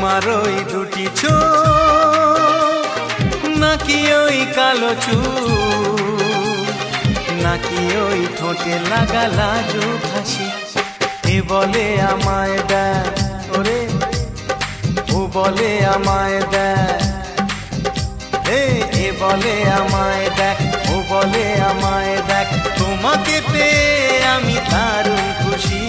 তোমার ওই দুটি চোখ নাকি ওই কালো চুল নাকি ওই ঠোঁটে লাগা লাজুক হাসি এ বলে আমায় দেখ ওরে ও বলে আমায় দেখ এ বলে আমায় দেখ ও বলে আমায় দেখ তোমাকে পেয়ে আমি দারুণ খুশি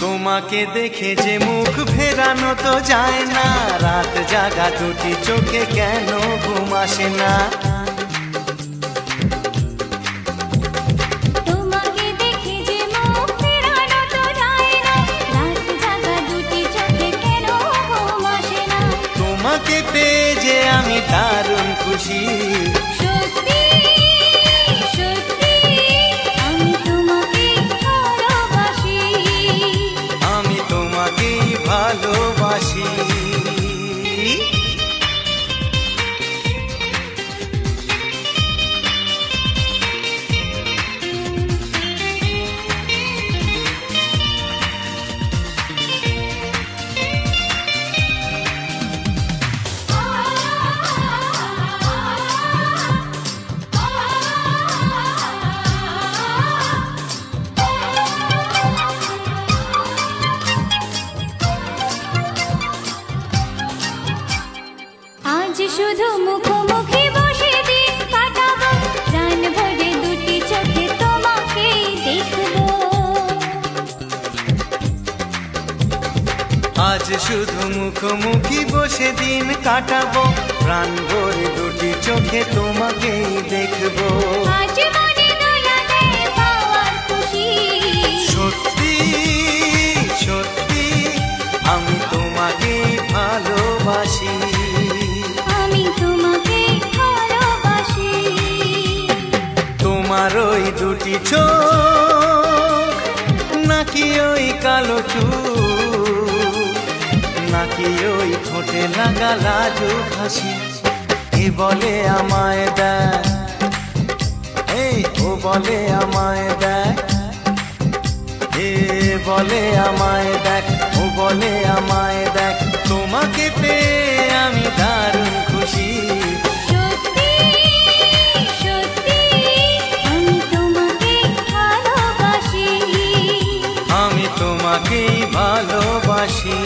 তোমাকে দেখে যে মুখ ফেরানো তো যায় না রাত জাগা দুটি চোখে কেন ঘুম আসে না তোমাকে দেখে যে মুখ ফেরানো তো যায় না রাত জাগা দুটি চোখে কেন ঘুম আসে না তোমাকে পেয়ে যে আমি দারুণ খুশি ভালোবাসি শুধু মুখোমুখি বসে দিন কাটাবো প্রাণ ভরে দুটি চোখে তোমাকে দেখবো আজ শুধু মুখোমুখি বসে দিন কাটাবো প্রাণ ভরে দুটি চোখে তোমাকেই দেখবো আজ মনে দোলা দেয় পাওয়ার খুশি সত্যি সত্যি আমি তোমাকে ভালোবাসি তোমার ওই দুটি চোখ নাকি ওই কালো চুল নাকি ওই ঠোঁটে লাগা লাজুক হাসি এ বলে আমায় দেখ ও বলে আমায় দেখ এ বলে আমায় দেখ ও বলে আমায় দেখ তোমাকে পেয়ে আমি দারুণ খুশি তোমাকেই ভালোবাসি।